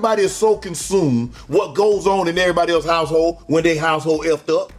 Everybody is so consumed what goes on in everybody else's household when their household effed up.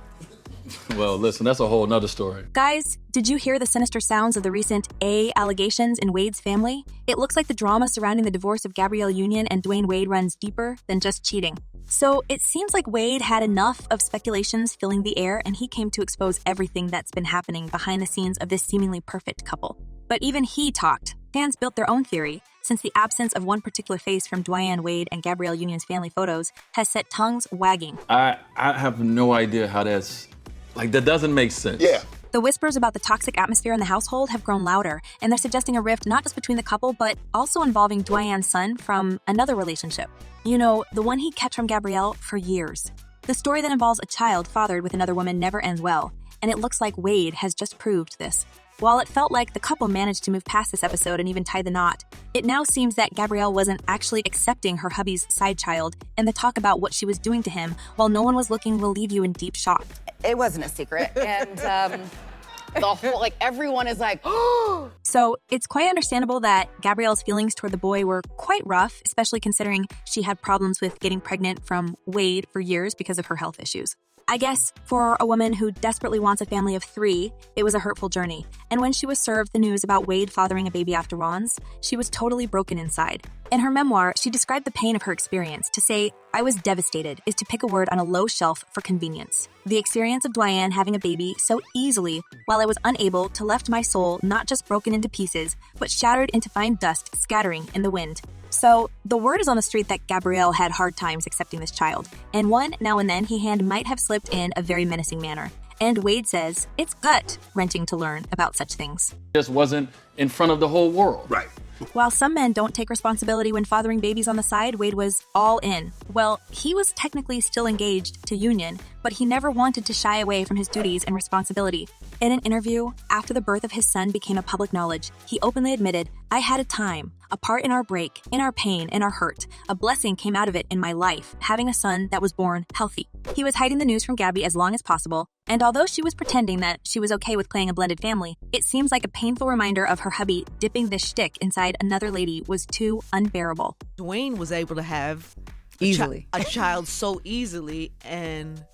Well, listen, that's a whole nother story. Guys, did you hear the sinister sounds of the recent allegations in Wade's family? It looks like the drama surrounding the divorce of Gabrielle Union and Dwayne Wade runs deeper than just cheating. So it seems like Wade had enough of speculations filling the air, and he came to expose everything that's been happening behind the scenes of this seemingly perfect couple. But even he talked. Fans built their own theory, since the absence of one particular face from Dwyane Wade and Gabrielle Union's family photos has set tongues wagging. I have no idea how that's... Like, that doesn't make sense. Yeah. The whispers about the toxic atmosphere in the household have grown louder, and they're suggesting a rift not just between the couple, but also involving Dwyane's son from another relationship. You know, the one he kept from Gabrielle for years. The story that involves a child fathered with another woman never ends well, and it looks like Wade has just proved this. While it felt like the couple managed to move past this episode and even tie the knot, it now seems that Gabrielle wasn't actually accepting her hubby's side child, and the talk about what she was doing to him while no one was looking will leave you in deep shock. It wasn't a secret, and the whole, everyone is like, oh! So it's quite understandable that Gabrielle's feelings toward the boy were quite rough, especially considering she had problems with getting pregnant from Wade for years because of her health issues. I guess for a woman who desperately wants a family of 3, it was a hurtful journey. And when she was served the news about Wade fathering a baby after Ron's, she was totally broken inside. In her memoir, she described the pain of her experience. To say, "I was devastated," is to pick a word on a low shelf for convenience. The experience of Dwyane having a baby so easily, while I was unable to, left my soul not just broken into pieces, but shattered into fine dust scattering in the wind. So, the word is on the street that Gabrielle had hard times accepting this child, and one now and then he hand might have slipped in a very menacing manner. And Wade says it's gut-wrenching to learn about such things. Just wasn't in front of the whole world. Right. While some men don't take responsibility when fathering babies on the side, Wade was all in. Well, he was technically still engaged to Union, but he never wanted to shy away from his duties and responsibility. In an interview, after the birth of his son became a public knowledge, he openly admitted, "I had a time, a part in our break, in our pain, in our hurt. A blessing came out of it in my life, having a son that was born healthy." He was hiding the news from Gabby as long as possible, and although she was pretending that she was okay with playing a blended family, it seems like a painful reminder of her hubby dipping this shtick inside another lady was too unbearable. Dwayne was able to have a child so easily, and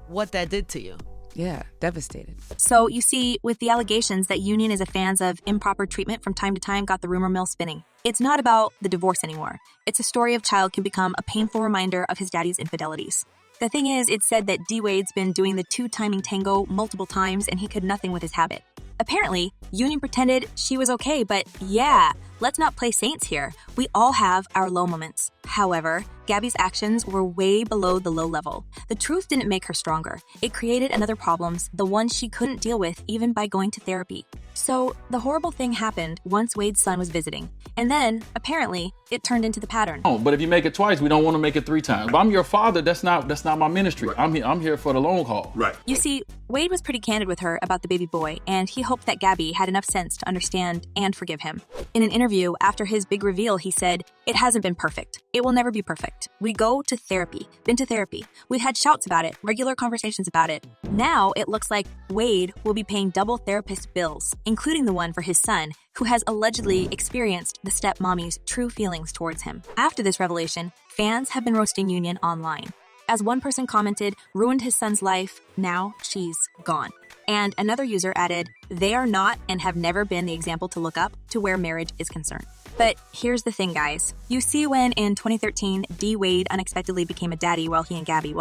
what that did to you. Yeah, devastated. So you see, with the allegations that Union is a fan of improper treatment from time to time got the rumor mill spinning. It's not about the divorce anymore. It's a story of child can become a painful reminder of his daddy's infidelities. The thing is, it's said that D. Wade's been doing the 2-timing tango multiple times and he could nothing with his habit. Apparently, Union pretended she was okay, but yeah, let's not play saints here. We all have our low moments. However, Gabby's actions were way below the low level. The truth didn't make her stronger. It created another problems, the ones she couldn't deal with even by going to therapy. So, the horrible thing happened once Wade's son was visiting. And then, apparently, it turned into the pattern. Oh, but if you make it twice, we don't want to make it 3 times. If I'm your father, that's not my ministry. Right. I'm here for the long haul. Right. You see, Wade was pretty candid with her about the baby boy, and he hoped that Gabby had enough sense to understand and forgive him. In an interview after his big reveal, he said, "It hasn't been perfect. It will never be perfect. We go to therapy. Been to therapy. We've had shouts about it, regular conversations about it. Now it looks like Wade will be paying double therapist bills, including the one for his son, who has allegedly experienced the stepmommy's true feelings towards him." After this revelation, fans have been roasting Union online. As one person commented, "Ruined his son's life, now she's gone." And another user added, "They are not and have never been the example to look up to where marriage is concerned." But here's the thing, guys. You see when in 2013, D. Wade unexpectedly became a daddy while he and Gabby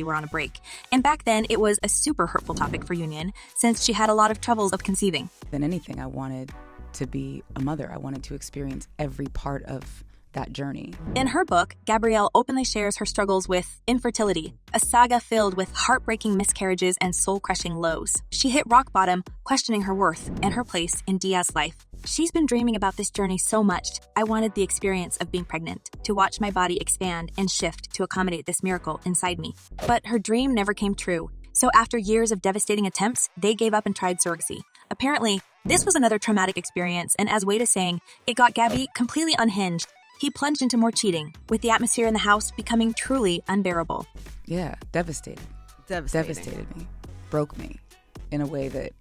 were on a break. And back then, it was a super hurtful topic for Union, since she had a lot of troubles of conceiving. Than anything, I wanted to be a mother. I wanted to experience every part of that journey. In her book, Gabrielle openly shares her struggles with infertility, a saga filled with heartbreaking miscarriages and soul-crushing lows. She hit rock bottom, questioning her worth and her place in Dia's life. She's been dreaming about this journey so much. "I wanted the experience of being pregnant, to watch my body expand and shift to accommodate this miracle inside me." But her dream never came true. So after years of devastating attempts, they gave up and tried surrogacy. Apparently, this was another traumatic experience, and as Wade is saying, it got Gabby completely unhinged. He plunged into more cheating, with the atmosphere in the house becoming truly unbearable. Yeah, devastated. Devastating. Devastated me. Broke me. in a way that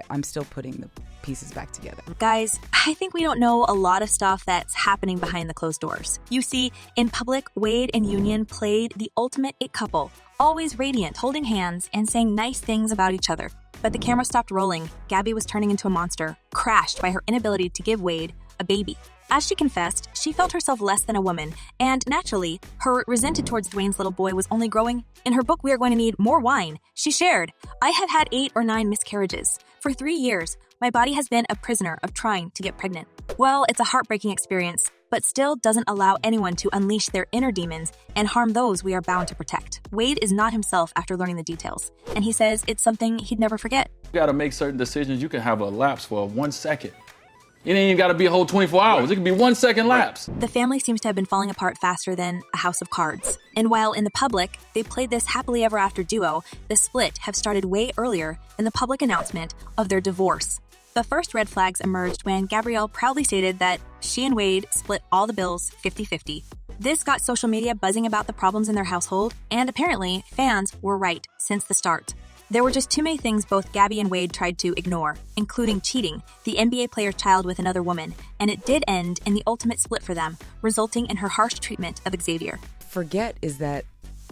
I'm still putting the pieces back together. Guys, I think we don't know a lot of stuff that's happening behind the closed doors. You see, in public, Wade and Union played the ultimate it couple, always radiant, holding hands and saying nice things about each other. But the camera stopped rolling. Gabby was turning into a monster, crashed by her inability to give Wade a baby. As she confessed, she felt herself less than a woman, and naturally, her resented towards Dwayne's little boy was only growing. In her book, We Are Going to Need More Wine, she shared, I have had 8 or 9 miscarriages. For 3 years, my body has been a prisoner of trying to get pregnant. Well, it's a heartbreaking experience, but still doesn't allow anyone to unleash their inner demons and harm those we are bound to protect. Wade is not himself after learning the details, and he says it's something he'd never forget. You gotta make certain decisions. You can have a lapse for 1 second. It ain't even gotta be a whole 24 hours. It could be 1 second lapse. The family seems to have been falling apart faster than a house of cards. And while in the public, they played this happily ever after duo, the split have started way earlier than the public announcement of their divorce. The first red flags emerged when Gabrielle proudly stated that she and Wade split all the bills 50-50. This got social media buzzing about the problems in their household, and apparently, fans were right since the start. There were just too many things both Gabby and Wade tried to ignore, including cheating, the NBA player's child with another woman, and it did end in the ultimate split for them, resulting in her harsh treatment of Xavier. Forget is that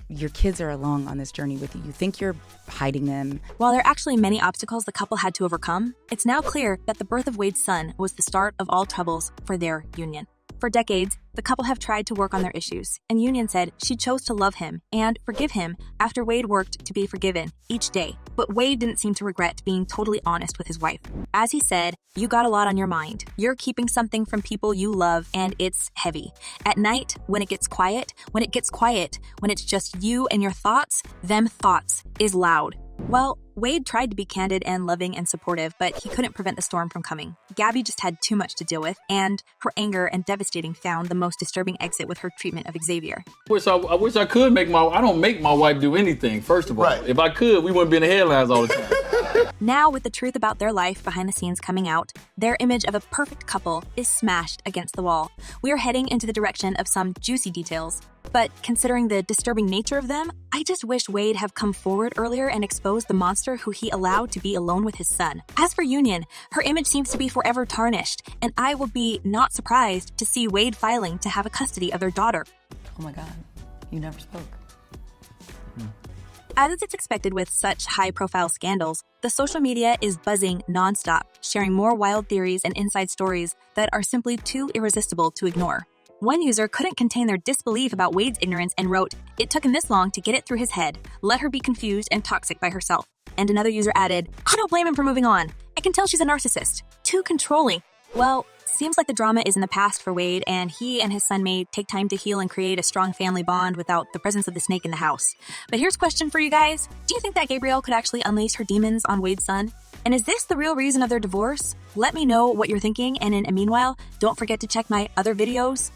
your kids are along on this journey with you. You think you're hiding them. While there are actually many obstacles the couple had to overcome, it's now clear that the birth of Wade's son was the start of all troubles for their union. For decades, the couple have tried to work on their issues, and Union said she chose to love him and forgive him after Wade worked to be forgiven each day. But Wade didn't seem to regret being totally honest with his wife. As he said, you got a lot on your mind. You're keeping something from people you love, and it's heavy. At night, when it gets quiet, when it's just you and your thoughts, them thoughts is loud. Well, Wade tried to be candid and loving and supportive, but he couldn't prevent the storm from coming. Gabby just had too much to deal with, and her anger and devastating found the most disturbing exit with her treatment of Xavier. I wish I could I don't make my wife do anything, first of all. Right. If I could, we wouldn't be in the headlines all the time. Now, with the truth about their life behind the scenes coming out, their image of a perfect couple is smashed against the wall. We are heading into the direction of some juicy details. But considering the disturbing nature of them, I just wish Wade have come forward earlier and exposed the monster who he allowed to be alone with his son. As for Union, her image seems to be forever tarnished, and I will be not surprised to see Wade filing to have a custody of their daughter. Oh my God, you never spoke. As it's expected with such high-profile scandals, the social media is buzzing nonstop, sharing more wild theories and inside stories that are simply too irresistible to ignore. One user couldn't contain their disbelief about Wade's ignorance and wrote, "It took him this long to get it through his head. Let her be confused and toxic by herself." And another user added, "I don't blame him for moving on. I can tell she's a narcissist. Too controlling." Well, seems like the drama is in the past for Wade, and he and his son may take time to heal and create a strong family bond without the presence of the snake in the house. But here's a question for you guys. Do you think that Gabrielle could actually unleash her demons on Wade's son? And is this the real reason of their divorce? Let me know what you're thinking, and in the meanwhile, don't forget to check my other videos